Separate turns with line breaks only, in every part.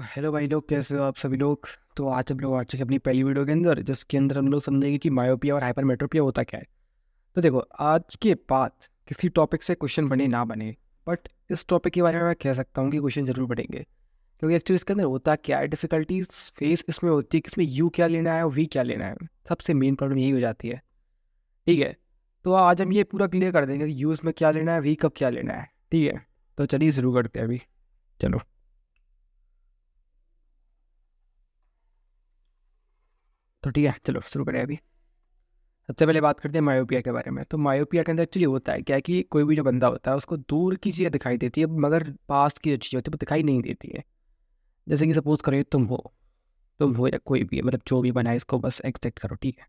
Hello भाई लोग, कैसे हो आप सभी लोग। तो आज हम लोग आ चुके हैं अपनी पहली वीडियो के अंदर, जिसके अंदर हम लोग समझेंगे कि मायोपिया और हाइपरमेट्रोपिया होता क्या है। तो देखो, आज के बाद किसी टॉपिक से क्वेश्चन बने ना बने, बट इस टॉपिक के बारे में मैं कह सकता हूँ कि क्वेश्चन जरूर बनेंगे, क्योंकि एक्चुअली इसके अंदर होता क्या है, डिफिकल्टीज फेस इसमें होती है कि इसमें यू क्या लेना है और वी क्या लेना है। सबसे मेन प्रॉब्लम यही हो जाती है। ठीक है, तो आज हम ये पूरा क्लियर कर देंगे कि यूज़ में क्या लेना है, वी कब क्या लेना है। ठीक है, तो चलिए शुरू करते हैं अभी। चलो, तो ठीक है, चलो शुरू करें अभी। सबसे पहले बात करते हैं मायोपिया के बारे में। तो मायोपिया के अंदर एक्चुअली होता है क्या है कि कोई भी जो बंदा होता है उसको दूर की चीज़ें दिखाई देती है, मगर पास की जो चीज़ होती है वो दिखाई नहीं देती है। जैसे कि सपोज करो तुम हो या कोई भी है, मतलब जो भी बना है इसको बस एक्सेप्ट करो, ठीक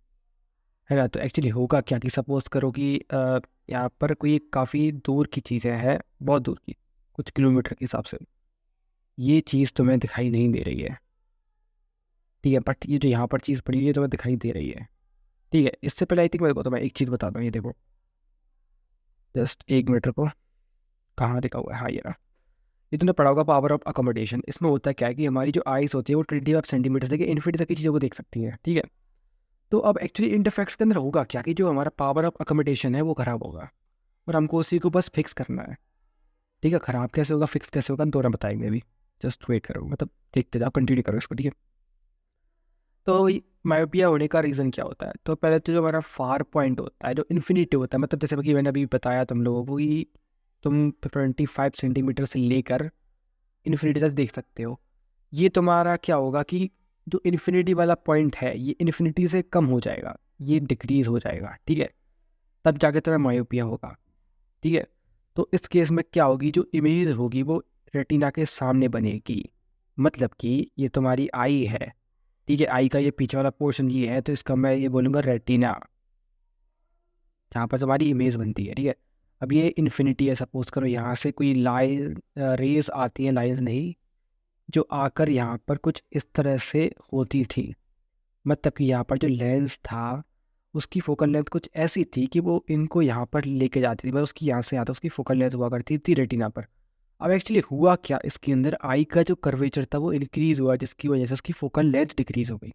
है ना। तो एक्चुअली होगा क्या कि सपोज करो कि यहाँ पर कोई काफ़ी दूर की चीज़ें हैं, बहुत दूर की, कुछ किलोमीटर के हिसाब से। ये चीज़ तुम्हें दिखाई नहीं दे रही है, ठीक है, बट ये जो यहाँ पर चीज़ पड़ी हुई है तुम्हें दिखाई दे रही है। ठीक है, इससे पहले आई थिंक मेरे को तो मैं एक चीज़ बताता हूँ, ये देखो, जस्ट एक मीटर को कहाँ लिखा हुआ है, हाँ ये रहा। ये तुमने पढ़ा होगा पावर ऑफ अकोमोडेशन। इसमें होता क्या है कि हमारी जो आइस होती है वो 25 सेंटीमीटर से इन्फिनिटी तक की चीज़ों को देख सकती है, ठीक है। तो अब एक्चुअली इन डिफेक्ट्स के अंदर होगा क्या कि जो हमारा पावर ऑफ अकोमोडेशन है वो खराब होगा, और हमको उसी को बस फिक्स करना है। ठीक है, खराब कैसे होगा, फिक्स कैसे होगा, दोनों बताएंगे अभी। जस्ट वेट करो, मतलब देखते जाओ, कंटिन्यू करो इसको, ठीक है। तो मायोपिया होने का रीज़न क्या होता है। तो पहले तो जो हमारा फार पॉइंट होता है, जो इन्फिनिटी होता है, मतलब जैसे कि मैंने अभी बताया तुम लोगों को कि तुम 25 सेंटीमीटर से लेकर इन्फिनिटी तक देख सकते हो। ये तुम्हारा क्या होगा कि जो इन्फिनिटी वाला पॉइंट है ये इन्फिनिटी से कम हो जाएगा, ये डिक्रीज हो जाएगा, ठीक है। तब जाके तुम्हें मायोपिया होगा, ठीक है। तो इस केस में क्या होगी, जो इमेज होगी वो रेटिना के सामने बनेगी। मतलब कि ये तुम्हारी आई है, ठीक है, आई का ये पीछे वाला पोर्शन ये है, तो इसका मैं ये बोलूँगा रेटिना, जहाँ पर तुम्हारी इमेज बनती है, ठीक है। अब ये इन्फिनिटी है, सपोज करो यहाँ से कोई लाइन रेज आती है, लाइन नहीं, जो आकर यहाँ पर कुछ इस तरह से होती थी। मतलब कि यहाँ पर जो लेंस था उसकी फोकल लेंथ कुछ ऐसी थी कि वो इनको यहाँ पर लेके जाती थी, मतलब उसकी यहाँ से यहाँ तक उसकी फोकल लेंथ हुआ करती थी रेटिना पर। अब एक्चुअली हुआ क्या, इसके अंदर आई का जो कर्वेचर था वो इंक्रीज हुआ, जिसकी वजह से उसकी फोकल लेंथ डिक्रीज हो गई,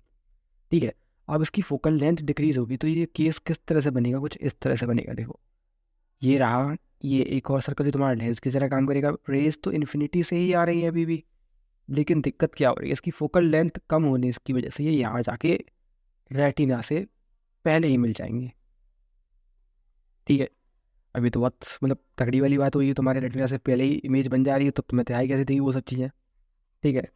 ठीक है। अब इसकी फोकल लेंथ डिक्रीज होगी तो ये केस किस तरह से बनेगा, कुछ इस तरह से बनेगा, देखो ये रहा। ये एक और सर्कल जो तुम्हारा लेंस की तरह काम करेगा, रेस तो इन्फिनिटी से ही आ रही है अभी भी, लेकिन दिक्कत क्या हो रही है, इसकी फोकल लेंथ कम होने की वजह से ये यहाँ जाके रेटिना से पहले ही मिल जाएंगे, ठीक है। अभी तो बहुत मतलब तगड़ी वाली बात हुई है, तुम्हारे रेटिना से पहले ही इमेज बन जा रही है, तो तुम्हें दिखाई कैसे देगी वो सब चीज़ें, ठीक है।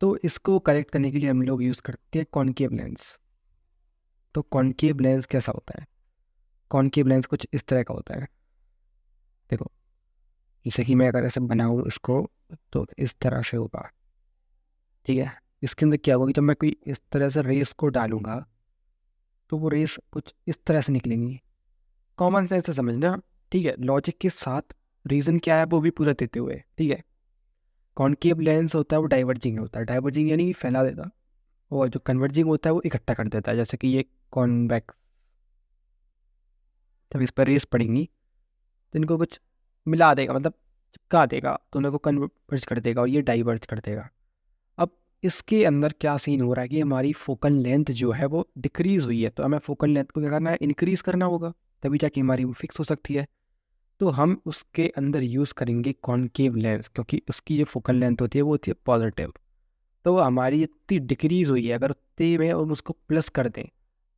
तो इसको करेक्ट करने के लिए हम लोग यूज़ करते हैं कॉनकेव लेंस। तो कॉनकेव लेंस कैसा होता है, कॉनकेव लेंस कुछ इस तरह का होता है, देखो। जैसे कि मैं अगर ऐसे बनाऊँ इसको, तो इस तरह से होगा, ठीक है। इसके अंदर क्या होगा कि जब मैं कोई इस तरह से रेस को डालूंगा तो वो रेस कुछ इस तरह से निकलेंगी। कॉमन सेंस से समझना, ठीक है, लॉजिक के साथ रीज़न क्या है वो भी पूरा देते हुए, ठीक है। कॉनकेव लेंस होता है वो डाइवर्जिंग होता है, डाइवर्जिंग यानी कि फैला देता, और जो कन्वर्जिंग होता है वो इकट्ठा कर देता है। जैसे कि ये कॉन्वेक्स, जब इस पर रेस पड़ेंगी तो इनको कुछ मिला देगा, मतलब चिपका देगा, तो उनको कन्वर्ज कर देगा और ये डाइवर्ज कर देगा। अब इसके अंदर क्या सीन हो रहा है कि हमारी फोकल लेंथ जो है वो डिक्रीज हुई है, तो हमें फोकल लेंथ को क्या करना है, इंक्रीज करना होगा, तभी जाके हमारी वो फिक्स हो सकती है। तो हम उसके अंदर यूज़ करेंगे कॉनकेव लेंस, क्योंकि उसकी जो फोकल लेंथ होती है वो होती है पॉजिटिव। तो हमारी जितनी डिक्रीज हुई है अगर उतने में हम उसको प्लस कर दें,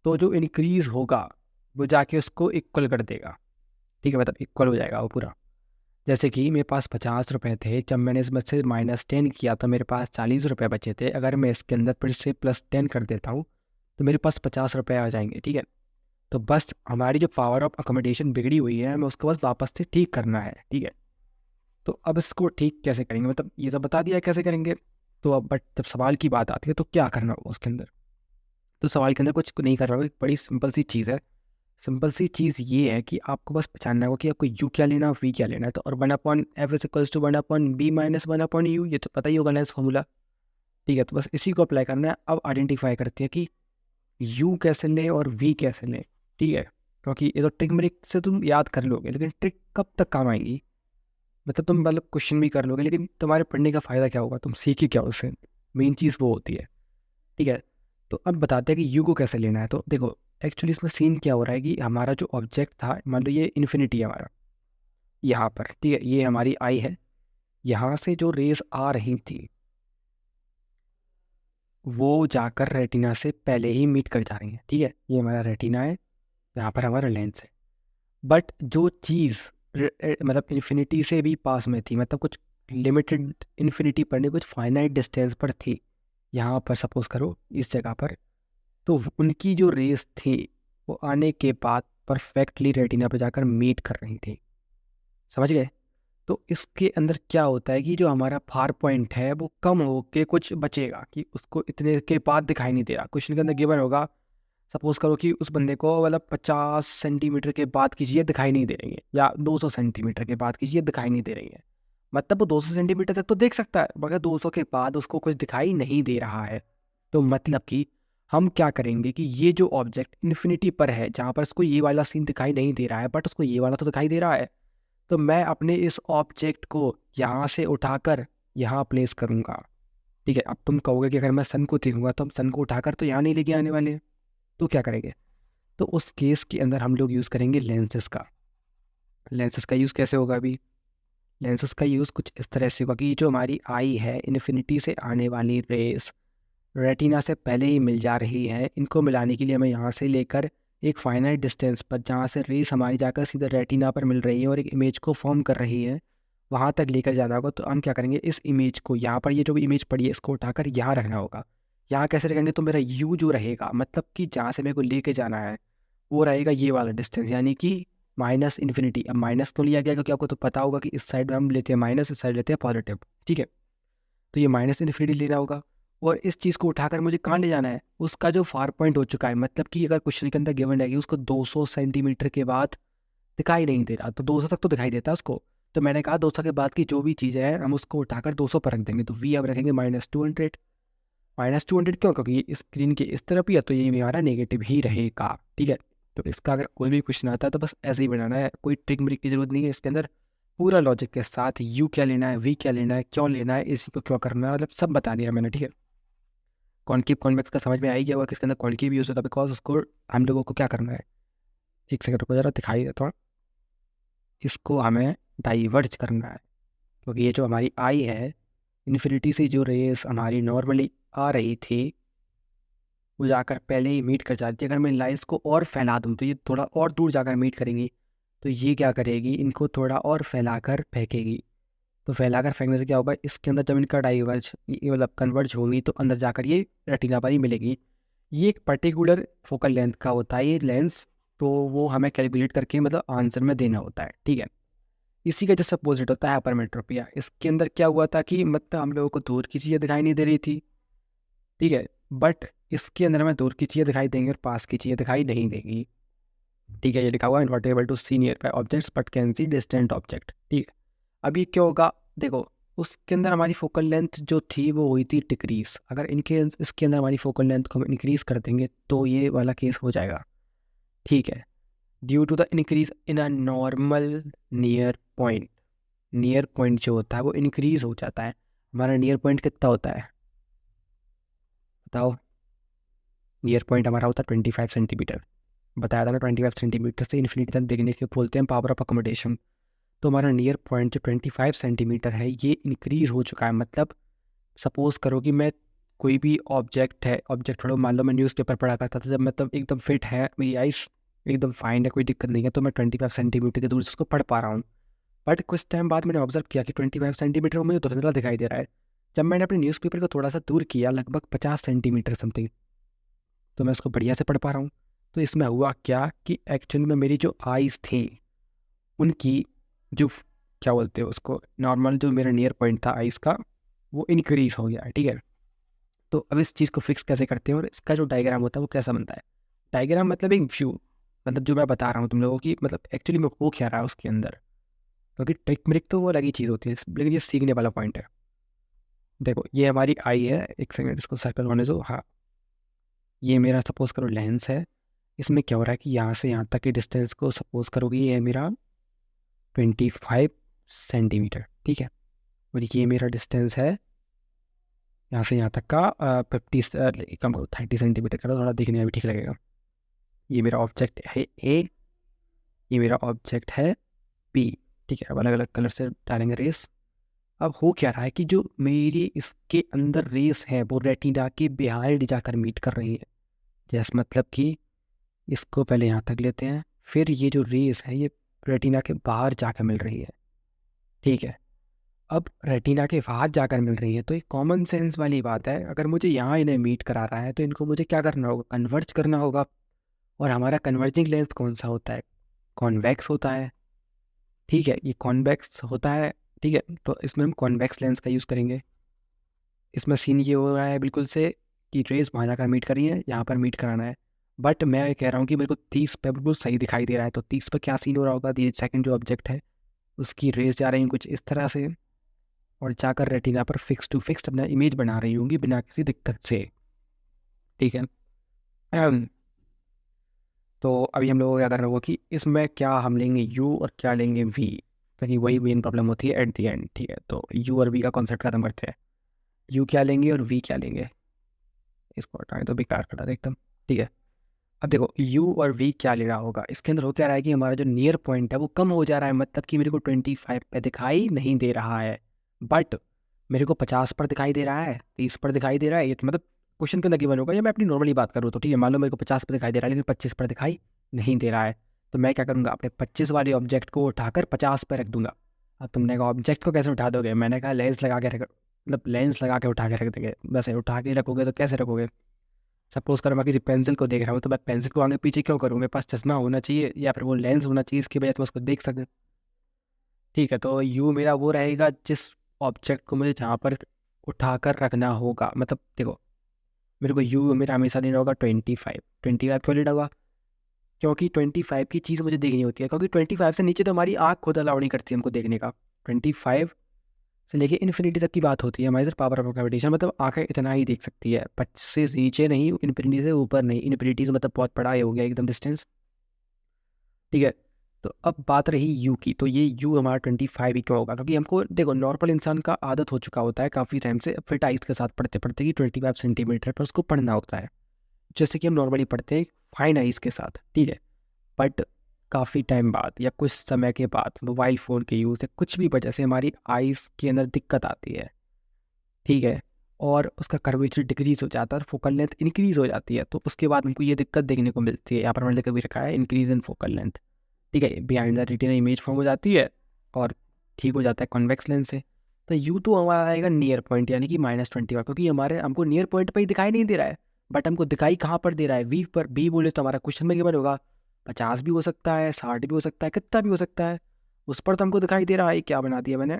तो जो इंक्रीज होगा वो जाके उसको इक्वल कर देगा, ठीक है, मतलब इक्वल हो जाएगा वो पूरा। जैसे कि मेरे पास 50 रुपये थे, जब मैंने इसमें से -10 किया तो मेरे पास 40 रुपये बचे थे। अगर मैं इसके अंदर फिर से +10 कर देता हूँ तो मेरे पास 50 रुपये आ जाएंगे, ठीक है। तो बस हमारी जो पावर ऑफ अकोमोडेशन बिगड़ी हुई है हमें उसको बस वापस से ठीक करना है, ठीक है। तो अब इसको ठीक कैसे करेंगे, मतलब ये सब बता दिया है कैसे करेंगे। तो अब बट जब सवाल की बात आती है तो क्या करना होगा उसके अंदर। तो सवाल के अंदर कुछ नहीं करना होगा, एक बड़ी सिंपल सी चीज़ है। सिंपल सी चीज़ ये है कि आपको बस पहचानना होगा कि आपको यू क्या लेना है, वी क्या लेना है। तो और 1/f=1/b-1/u, ये तो पता ही होगा लेंस फॉर्मूला, ठीक है। तो बस इसी को अप्लाई करना है। अब आइडेंटिफाई करते हैं कि यू कैसे लें और वी कैसे लें, ठीक है। क्योंकि ये तो ट्रिक मेरे से तुम याद कर लोगे, लेकिन ट्रिक कब तक काम आएगी, मतलब तुम मतलब क्वेश्चन भी कर लोगे लेकिन तुम्हारे पढ़ने का फ़ायदा क्या होगा, तुम सीखे क्या उससे। मेन चीज़ वो होती है, ठीक है। तो अब बताते हैं कि यू को कैसे लेना है। तो देखो एक्चुअली इसमें सीन क्या हो रहा है कि हमारा जो ऑब्जेक्ट था, मान लो ये इन्फिनिटी है हमारा यहाँ पर, ठीक है, ये हमारी आई है, यहाँ से जो रेस आ रही थी वो जाकर रेटिना से पहले ही मीट कर जा रही है, ठीक है। ये हमारा रेटिना है, यहाँ पर हमारा लेंस है। बट जो चीज़ मतलब इन्फिनिटी से भी पास में थी, मतलब कुछ लिमिटेड इन्फिनिटी पर नहीं, कुछ फाइनाइट डिस्टेंस पर थी, यहाँ पर सपोज करो इस जगह पर, तो उनकी जो रेस थी वो आने के बाद परफेक्टली रेटिना पर जाकर मीट कर रही थी, समझ गए। तो इसके अंदर क्या होता है कि जो हमारा फार पॉइंट है वो कम होके कुछ बचेगा, कि उसको इतने के बाद दिखाई नहीं दे रहा। क्वेश्चन के अंदर गिवन होगा, सपोज करो कि उस बंदे को मतलब 50 सेंटीमीटर के बाद की चीज़ें दिखाई नहीं दे रही है, या 200 सेंटीमीटर के बाद की चीज़ें दिखाई नहीं दे रही है। मतलब वो 200 सेंटीमीटर तक तो देख सकता है, मगर 200 के बाद उसको कुछ दिखाई नहीं दे रहा है। तो मतलब कि हम क्या करेंगे कि ये जो ऑब्जेक्ट इन्फिनिटी पर है, जहाँ पर उसको ये वाला सीन दिखाई नहीं दे रहा है बट उसको ये वाला तो दिखाई दे रहा है, तो मैं अपने इस ऑब्जेक्ट को यहाँ से उठाकर यहाँ प्लेस करूँगा, ठीक है। अब तुम कहोगे कि अगर मैं सन को देखूंगा तो हम सन को उठाकर तो यहाँ नहीं लेके आने वाले हैं, तो क्या करेंगे। तो उस केस के अंदर हम लोग यूज़ करेंगे लेंसेज का। लेंसेज का यूज़ कैसे होगा अभी, लेंसेज का यूज़ कुछ इस तरह से होगा कि जो हमारी आई है, इन्फिनिटी से आने वाली रेस रेटिना से पहले ही मिल जा रही है, इनको मिलाने के लिए हमें यहाँ से लेकर एक फाइनाइट डिस्टेंस पर, जहाँ से रेस हमारी जाकर सीधा रेटिना पर मिल रही है और एक इमेज को फॉर्म कर रही है, वहाँ तक लेकर जाना होगा। तो हम क्या करेंगे, इस इमेज को यहाँ पर, ये जो भी इमेज पड़ी है इसको उठाकर यहाँ रखना होगा। यहाँ कैसे रखेंगे, तो मेरा यू जो रहेगा, मतलब कि जहाँ से मेरे को लेके जाना है वो रहेगा ये वाला डिस्टेंस, यानी कि माइनस इन्फिनिटी। अब माइनस तो लिया गया क्योंकि आपको तो पता होगा कि इस साइड में हम लेते हैं माइनस, इस साइड लेते हैं पॉजिटिव, ठीक है। तो ये माइनस इन्फिनिटी लेना होगा। और इस चीज़ को उठाकर मुझे कहाँ ले जाना है, उसका जो फार पॉइंट हो चुका है, मतलब कि अगर क्वेश्चन के अंदर गिवन है कि उसको 200 सेंटीमीटर के बाद दिखाई नहीं दे रहा, तो 200 तक तो दिखाई देता है उसको। तो मैंने कहा 200 के बाद की जो भी चीज़ें हैं हम उसको उठाकर 200 पर रख देंगे। तो वी हम रखेंगे -200। -200 क्यों, क्योंकि ये स्क्रीन के इस तरफ ही है, तो ये भी हमारा नेगेटिव ही रहेगा, ठीक है। तो इसका अगर कोई भी क्वेश्चन आता है तो बस ऐसे ही बनाना है, कोई ट्रिक ब्रिक की जरूरत नहीं है इसके अंदर। पूरा लॉजिक के साथ यू क्या लेना है, वी क्या लेना है, क्यों लेना है, इसी को क्यों करना है, मतलब सब बता दिया मैंने, ठीक है। कॉन्केव कॉन्वेक्स का समझ में आ ही गया होगा कि इसके अंदर कॉन्केव यूज होगा, बिकॉज उसको हम लोगों को क्या करना है, एक सेकंड रुको जरा दिखाई देता हूँ। इसको हमें डाइवर्ज करना है, क्योंकि ये जो हमारी आई है, इन्फिनिटी से जो रेस हमारी नॉर्मली आ रही थी वो जाकर पहले ही मीट कर जाती है। अगर मैं लाइंस को और फैला दूँ तो ये थोड़ा और दूर जाकर मीट करेंगी, तो ये क्या करेगी, इनको थोड़ा और फैलाकर फेंकेगी। तो फैलाकर फेंकने से क्या होगा, इसके अंदर जब इनका डाइवर्ज ये मतलब कन्वर्ज होगी तो अंदर जाकर ये रेटिना पर ही मिलेगी। ये एक पर्टिकुलर फोकल लेंथ का होता है ये लेंस, तो वो हमें कैलकुलेट करके मतलब आंसर में देना होता है, ठीक है। इसी का जैसे अपोजिट होता है हाइपरमेट्रोपिया। इसके अंदर क्या हुआ था कि मतलब हम लोगों को दूर की चीज़ें दिखाई नहीं दे रही थी, ठीक है, बट इसके अंदर हमें दूर की चीज़ें दिखाई देंगी और पास की चीज़ें दिखाई नहीं देंगी, ठीक है। ये लिखा हुआ है not able to see nearby objects but can see distant object, ठीक है। अभी क्या होगा, देखो उसके अंदर हमारी फोकल लेंथ जो थी वो हुई थी डिक्रीज। अगर इनके इसके अंदर हमारी फोकल लेंथ को हम इंक्रीज कर देंगे तो ये वाला केस हो जाएगा, ठीक है। Due to the increase in a normal near point, near point जो होता है वो इंक्रीज हो जाता है। हमारा नियर पॉइंट कितना होता है बताओ, नियर पॉइंट हमारा होता है 25 सेंटीमीटर। बताया था ना, 25 सेंटीमीटर से इन्फिनिटी तक देखने के बोलते हैं पावर ऑफ अकोमोडेशन। तो हमारा नियर पॉइंट जो 25 सेंटीमीटर है ये इंक्रीज हो चुका है। मतलब सपोज करो कि मैं कोई भी ऑब्जेक्ट है, ऑब्जेक्ट छोड़ो, मान लो मैं न्यूज़पेपर पढ़ा करता था, जब मतलब एकदम फिट है, मेरी आइस एकदम फाइन है, कोई दिक्कत नहीं है, तो मैं 25 सेंटीमीटर की दूर से उसको पढ़ पा रहा हूँ। बट कुछ टाइम बाद मैंने ऑब्जर्व किया कि 25 सेंटीमीटर मुझे धुंधला दिखाई दे रहा है। जब मैंने अपने न्यूज़पेपर को थोड़ा सा दूर किया, लगभग 50 सेंटीमीटर समथिंग, तो मैं उसको बढ़िया से पढ़ पा रहा हूँ। तो इसमें हुआ क्या कि एक्चुअल में मेरी जो आइज़ थी उनकी जो क्या बोलते हैं उसको, नॉर्मल जो मेरा नियर पॉइंट था आइज़ का वो इंक्रीज हो गया है, ठीक है। तो अब इस चीज़ को फिक्स कैसे करते हैं और इसका जो डायग्राम होता है वो कैसा बनता है। डायग्राम मतलब एक व्यू, मतलब जो मैं बता रहा हूँ तुम लोगों की, मतलब एक्चुअली में हो क्या रहा है उसके अंदर, क्योंकि ट्रिक म्रिक तो वो अलग ही चीज़ होती है, लेकिन ये सीखने वाला पॉइंट है। देखो ये हमारी आई है, एक सेकंड इसको सर्कल होने दो, हाँ। ये मेरा सपोज करो लेंस है। इसमें क्या हो रहा है कि यहाँ से यहाँ तक की डिस्टेंस को सपोज करोगे ये है मेरा 25 सेंटीमीटर, ठीक है। और ये मेरा डिस्टेंस है यहाँ से यहाँ तक का 50 कम करो, 30 सेंटीमीटर करो, थोड़ा दिखने में भी ठीक लगेगा। ये मेरा ऑब्जेक्ट है ए, ये मेरा ऑब्जेक्ट है बी, ठीक है। अब अलग अलग कलर से डालेंगे रेस। अब हो क्या रहा है कि जो मेरी इसके अंदर रेस है वो रेटिना के बिहाइंड जाकर मीट कर रही है। जैसे मतलब कि इसको पहले यहाँ तक लेते हैं, फिर ये जो रेस है ये रेटिना के बाहर जाकर मिल रही है, ठीक है। अब रेटिना के बाहर जाकर मिल रही है तो एक कॉमन सेंस वाली बात है, अगर मुझे यहाँ इन्हें मीट करा रहा है तो इनको मुझे क्या करना होगा, कन्वर्ज करना होगा। और हमारा कन्वर्जिंग लेंस कौन सा होता है, कॉन्वेक्स होता है, ठीक है। ये कॉन्वेक्स होता है, ठीक है। तो इसमें हम कॉन्वेक्स लेंस का यूज़ करेंगे। इसमें सीन ये हो रहा है बिल्कुल से कि रेस वहाँ जाकर मीट करी है, यहाँ पर मीट कराना है। बट मैं ये कह रहा हूँ कि मेरे को 30 पे बिल्कुल सही दिखाई दे रहा है, तो 30 पर क्या सीन हो रहा होगा, ये सेकंड जो ऑब्जेक्ट है उसकी रेस जा रही है कुछ इस तरह से और जाकर रेटिना पर फिक्स टू फिक्स अपना इमेज बना रही होंगी बिना किसी दिक्कत से, ठीक है। तो अभी हम लोग को क्या करना होगा कि इसमें क्या हम लेंगे यू और क्या लेंगे वी, क्योंकि वही मेन प्रॉब्लम होती है एट दी एंड, ठीक है। तो यू और वी का कॉन्सेप्ट खत्म करते हैं। यू क्या लेंगे और वी क्या लेंगे, इसको हटाएं तो बेकार कर रहा एकदम, ठीक है। अब देखो यू और वी क्या लेना होगा, इसके अंदर हो क्या रहा है कि हमारा जो नियर पॉइंट है वो कम हो जा रहा है, मतलब कि मेरे को 25 पे दिखाई नहीं दे रहा है, बट मेरे को 50 पर दिखाई दे रहा है, 30 पर दिखाई दे रहा है। ये तो मतलब क्वेश्चन के अंदर गिवन होगा, या मैं अपनी नॉर्मली बात करूँ तो ठीक है, मान लो मेरे को 50 पर दिखाई दे रहा है लेकिन 25 पर दिखाई नहीं दे रहा है, तो मैं क्या करूँगा, अपने 25 वाले ऑब्जेक्ट को उठाकर 50 पर रख दूंगा। अब तुमने कहा ऑब्जेक्ट को कैसे उठा दोगे, मैंने कहा लेंस लगा के रख, मतलब लेंस लगा के उठा के रख देंगे। वैसे उठा के रखोगे तो कैसे रखोगे, सपोज करो मैं किसी पेंसिल को देख रहा हूँ तो मैं पेंसिल को आगे पीछे क्यों करूँ, मेरे पास चश्मा होना चाहिए या फिर वो लेंस होना चाहिए, इसकी वजह से मैं उसको देख सकूँ, ठीक है। तो यू मेरा वो रहेगा जिस ऑब्जेक्ट को मुझे जहाँ पर उठाकर रखना होगा, मतलब देखो मेरे को यू मेरा हमेशा लेना होगा 25 क्यों लेना होगा, क्योंकि 25 की चीज़ मुझे देखनी होती है, क्योंकि 25 से नीचे तो हमारी आँख खुद अलाउ नहीं करती हमको देखने का। 25 से लेके इन्फिनिटी तक की बात होती है हमारी सर, पावर ऑफ ग्रेविटेशन, मतलब आंखें इतना ही देख सकती है, 25 से नीचे नहीं, इन्फिनिटी से ऊपर नहीं। इन्फिनिटी से मतलब बहुत बड़ा ही हो गया एकदम डिस्टेंस, ठीक है। तो अब बात रही यू की, तो ये यू हमारा 25 ही क्यों होगा, क्योंकि हमको देखो नॉर्मल इंसान का आदत हो चुका होता है काफ़ी टाइम से फिट आइज के साथ पढ़ते पढ़ते कि 25 सेंटीमीटर पर उसको पढ़ना होता है, जैसे कि हम नॉर्मली पढ़ते हैं फाइन आइज के साथ, ठीक है। बट काफ़ी टाइम बाद या कुछ समय के बाद मोबाइल फ़ोन के यूज़ से कुछ भी वजह से हमारी आइज़ के अंदर दिक्कत आती है, ठीक है। और उसका कर्वेचर डिक्रीज हो जाता है और फोकल लेंथ इंक्रीज हो जाती है, तो उसके बाद हमको ये दिक्कत देखने को मिलती है। यहाँ पर मैंने लिख भी रखा है इंक्रीज इन फोकल लेंथ, ठीक है। Behind the retina image form हो जाती है और ठीक हो जाता है कॉन्वेक्स लेंस से। तो यू तो हमारा आएगा नियर पॉइंट यानी कि -25, क्योंकि हमारे हमको नियर पॉइंट पर ही दिखाई नहीं दे रहा है, बट हमको दिखाई कहाँ पर दे रहा है, वी पर। बी बोले तो हमारा क्वेश्चन में गिवन होगा 50 भी हो सकता है, 60 भी हो सकता है, कितना भी हो सकता है, उस पर तो हमको दिखाई दे रहा है। क्या बना दिया मैंने,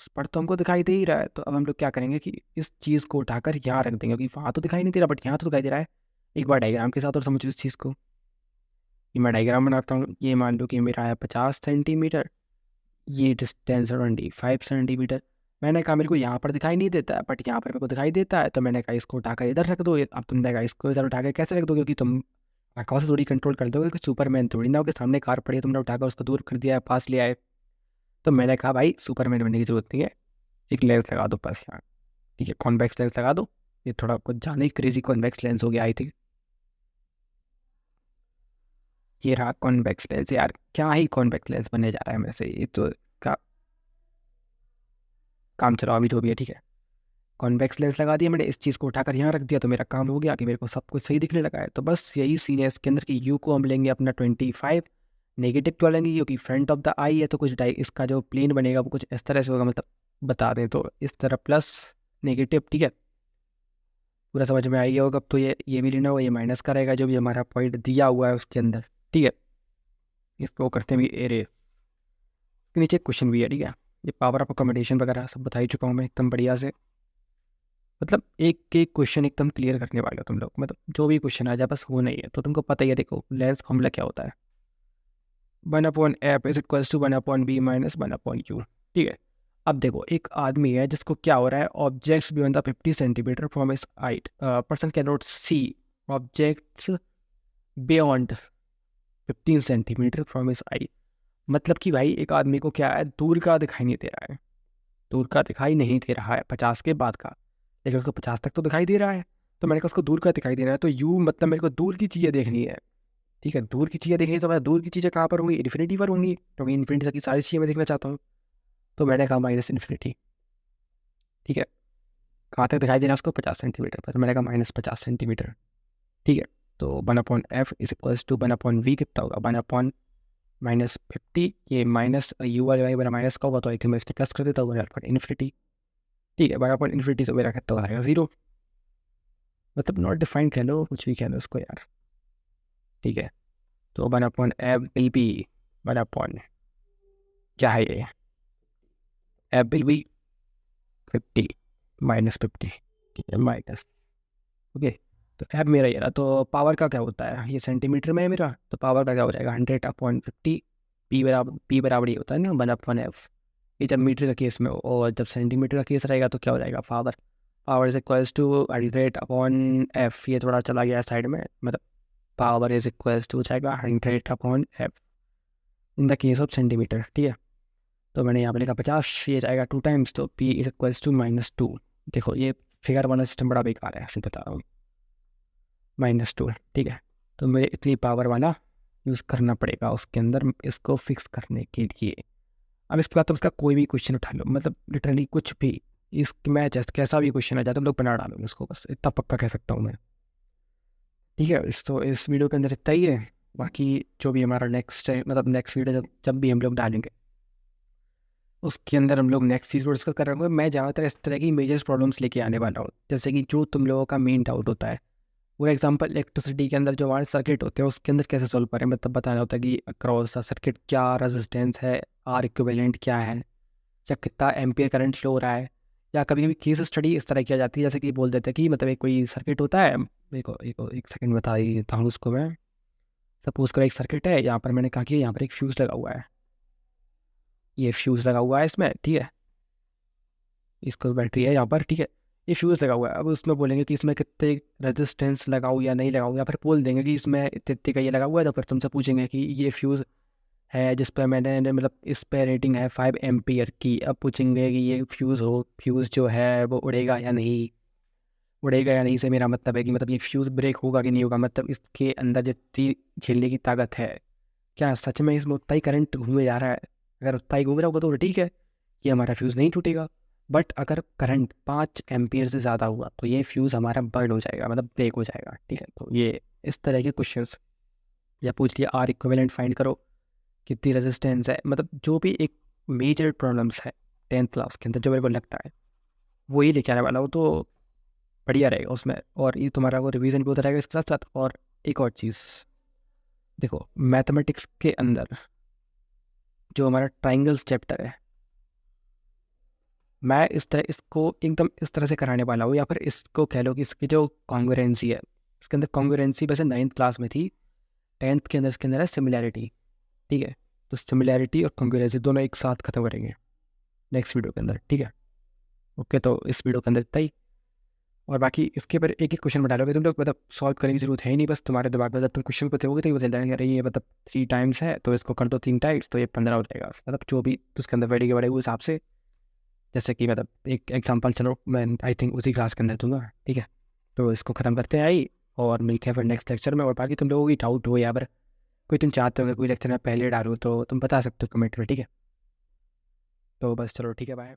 उस पर तो हमको दिखाई दे ही रहा है। तो अब हम लोग क्या करेंगे कि इस चीज़ को उठाकर यहाँ रख देंगे, क्योंकि वहाँ तो दिखाई नहीं दे रहा बट यहाँ तो दिखाई दे रहा है। एक बार डायग्राम के साथ और समझो इस चीज़ को, ये मैं डायग्राम बनाता हूँ। ये मान लो कि मेरा है 50 सेंटीमीटर, ये डिस्टेंस 25 सेंटीमीटर। मैंने कहा मेरे को यहाँ पर दिखाई नहीं देता है बट यहाँ पर मेरे को दिखाई देता है, तो मैंने कहा इसको उठाकर इधर रख दो। अब तुमने कहा इसको इधर उठाकर कैसे रख दो, क्योंकि तुम आंखों से थोड़ी कंट्रोल कर दोगे कि सुपरमैन थोड़ी ना हो कि सामने कार पड़ी है तुमने उठाकर उसको दूर कर दिया है, पास ले आए। तो मैंने कहा भाई सुपरमैन बनने की जरूरत नहीं है, एक लेंस लगा दो पास यहाँ, ठीक है। कॉन्वेक्स लेंस लगा दो। ये थोड़ा कुछ जाने ही क्रेजी कॉन्वेक्स लेंस हो गया आई थिंक। ये रहा कॉन्वेक्स लेंस, यार क्या ही कॉन्वेक्स लेंस बनने जा रहा है मेरे से, ये तो का काम चलाओ अभी जो भी है, ठीक है। कॉन्वेक्स लेंस लगा दिया मैंने, इस चीज़ को उठाकर यहाँ रख दिया तो मेरा काम हो गया कि मेरे को सब कुछ सही दिखने लगा है। तो बस यही सीन है इसके अंदर कि यू को हम लेंगे अपना 25, नेगेटिव क्यों लेंगे, क्योंकि फ्रंट ऑफ द आई है, तो कुछ इसका जो प्लेन बनेगा वो कुछ इस तरह से होगा, मतलब बता दें तो इस तरह प्लस नेगेटिव, ठीक है। पूरा समझ में आ गया होगा। अब तो ये भी लेना होगा, ये माइनस का रहेगा जो भी हमारा पॉइंट दिया हुआ है उसके अंदर, ठीक है। इसको करते हैं भी एरे, इसके नीचे क्वेश्चन भी है, ठीक है। ये पावर ऑफ अकोमोडेशन वगैरह सब बता ही चुका हूँ मैं एकदम बढ़िया से, मतलब एक एक क्वेश्चन एकदम क्लियर करने वाले हो तुम लोग, मतलब जो भी क्वेश्चन आ जाए बस वो नहीं है। तो तुमको पता ही है, देखो लेंस फॉर्मूला क्या होता है, 1/f is equals to 1/b minus 1/u, ठीक है। अब देखो एक आदमी है जिसको क्या हो रहा है, objects beyond the 50 centimetre from his height, person can not see objects beyond 15 centimetre from his eye. मतलब कि भाई एक आदमी को क्या है, दूर का दिखाई नहीं दे रहा है, दूर का दिखाई नहीं दे रहा है 50 के बाद का, लेकिन उसको 50 तक तो दिखाई दे रहा है, तो मैंने कहा उसको दूर का दिखाई दे रहा है, तो यू मतलब मेरे को दूर की चीज़ें देखनी है। ठीक है, दूर की चीज़ें देखनी है, तो मैं दूर की चीज़ें कहाँ पर होंगी, इन्फिनिटी पर होंगी, क्योंकि इन्फिनिटी तक की सारी चीज़ें मैं देखना चाहता हूँ। तो मैंने कहा माइनस इन्फिनिटी। ठीक है, कहाँ तक दिखाई दे रहा है उसको, 50 सेंटीमीटर पर, तो मैंने कहा -50 सेंटीमीटर। ठीक है, तो 1/f is equals to 1/v कितना होगा, 1/-50, ये माइनस यू वाले वाई बना माइनस का होगा, तो आई थिंक मैं इसको प्लस कर देता हूँ, 1/इन्फिनिटी। ठीक है, 1/इन्फिनिटी से मेरा कितना आएगा 0, मतलब नॉट डिफाइंड कह लो, कुछ भी कह लो इसको यार। ठीक है, तो 1/f विल बी 1/, क्या है ये, f विल बी 50 -50, ठीक है, माइनस, ओके। तो f मेरा ये रहा, तो पावर का क्या होता है, ये सेंटीमीटर में है मेरा, तो पावर का क्या हो जाएगा 100/50, p बराबर ये होता है ना 1/f, ये जब मीटर का केस में हो, और जब सेंटीमीटर का केस रहेगा तो क्या हो जाएगा, power power is equals to 100/f, ये थोड़ा चला गया साइड में, मतलब पावर इज इक्वल्स टू हो जाएगा 100/f in the case of centimetre. ठीक है, तो मैंने यहाँ पे लिखा 50, ये जाएगा 2 टाइम्स, तो p इज इक्वल्स टू -2। देखो ये फिगर वाला सिस्टम बड़ा बेकार है, ऐसे बता रहा हूँ, -2। ठीक है, तो मुझे इतनी पावर वाला यूज़ करना पड़ेगा उसके अंदर इसको फिक्स करने के लिए। अब इसके बाद तुम इसका कोई भी क्वेश्चन उठा लो, मतलब लिटरली कुछ भी, इस मैं जस्ट कैसा भी क्वेश्चन आ जाए तुम लोग बना डालो इसको, बस इतना पक्का कह सकता हूँ मैं। ठीक है, तो इस वीडियो के अंदर इतना ही है, बाकी जो भी हमारा नेक्स्ट मतलब नेक्स्ट वीडियो जब जब भी हम लोग डालेंगे उसके अंदर हम लोग नेक्स्ट चीज़ को डिस्कस कर रहे होंगे। मैं ज़्यादातर इस तरह की मेजर प्रॉब्लम्स लेके आने वाला हूँ, जैसे कि जो तुम लोगों का मेन डाउट होता है। फॉर एग्जांपल इलेक्ट्रिसिटी के अंदर जो हमारे सर्किट होते हैं उसके अंदर कैसे सॉल्व करें, मतलब बताना होता है कि अक्रॉस द सर्किट क्या रेजिस्टेंस है, आर इक्विवेलेंट क्या है, या कितना एम्पियर करंट फ्लो हो रहा है। या कभी कभी केस स्टडी इस तरह किया जाती है, जैसे कि बोल देते हैं कि मतलब एक कोई सर्किट होता है, एक सेकंड बता ही देता हूँ उसको मैं। सपोज करो एक सर्किट है, यहाँ पर मैंने कहा कि यहाँ पर एक फ्यूज़ लगा हुआ है, ये फ्यूज़ लगा हुआ है इसमें, ठीक है, इसको बैटरी है यहाँ पर, ठीक है, ये फ्यूज़ लगा हुआ है। अब उसमें बोलेंगे कि इसमें कितने रेजिस्टेंस लगाऊँ या नहीं लगाऊँ, या फिर बोल देंगे कि इसमें इतने इतने का ये लगा हुआ है, तो फिर तुमसे पूछेंगे कि ये फ्यूज़ है जिस पर मैंने मतलब इस पर रेटिंग है 5 एम्पियर की। अब पूछेंगे कि ये फ्यूज़ जो है वो उड़ेगा या नहीं, उड़ेगा या नहीं से मेरा मतलब है कि मतलब ये फ्यूज़ ब्रेक होगा कि नहीं होगा, मतलब इसके अंदर जितनी झेलने की ताकत है, क्या सच में इसमें उतना ही करंट घूमे जा रहा है। अगर उतना ही घूम रहा होगा तो ठीक है, ये हमारा फ्यूज़ नहीं टूटेगा। बट अगर करंट 5 एम्पियर से ज़्यादा हुआ तो ये फ्यूज़ हमारा बर्न हो जाएगा, मतलब ब्रेक हो जाएगा। ठीक है, तो ये इस तरह के क्वेश्चंस, या पूछ लिया आर इक्विवेलेंट फाइंड करो, कितनी रेजिस्टेंस है, मतलब जो भी एक मेजर प्रॉब्लम्स है 10th क्लास के अंदर जो मेरे को लगता है वही लेके आने वाला हो, तो बढ़िया रहेगा उसमें। और ये तुम्हारा वो रिवीजन भी होता रहेगा इसके साथ साथ। और एक और चीज़ देखो, मैथमेटिक्स के अंदर जो हमारा ट्राइंगल्स चैप्टर है, मैं इस तरह इसको एकदम इस तरह से कराने वाला हूँ, या फिर इसको कह लो कि इसकी जो कॉन्ग्रुएंसी है, इसके अंदर कॉन्ग्रुएंसी वैसे 9th क्लास में थी, 10th के अंदर इसके अंदर है सिमिलैरिटी। ठीक है, तो सिमिलैरिटी और कॉन्ग्रुएंसी दोनों एक साथ खत्म करेंगे नेक्स्ट वीडियो के अंदर। ठीक है, ओके, तो इस वीडियो के अंदर इतना ही। और बाकी इसके ऊपर एक एक क्वेश्चन बना लोगे तुम लोग, मतलब सॉल्व करने की जरूरत है ही नहीं, बस तुम्हारे दिमाग में जब तुम क्वेश्चन को देखोगे तो ये बता जाएगा, अरे ये मतलब 3 टाइम्स है तो इसको कर दो 3 टाइम्स, तो ये 15 हो जाएगा, मतलब जो भी उसके अंदर बैठेगा बड़े उस हिसाब से। जैसे कि मतलब एक एग्जांपल चलो मैं आई थिंक उसी क्लास के अंदर दूंगा। ठीक है, तो इसको ख़त्म करते हैं आई, और मिलते हैं फिर नेक्स्ट लेक्चर में। और बाकी तुम लोगों की डाउट हो या फिर कोई तुम चाहते हो कि कोई लेक्चर में पहले डालूँ तो तुम बता सकते हो कमेंट में। ठीक है, तो बस चलो ठीक है, बाय।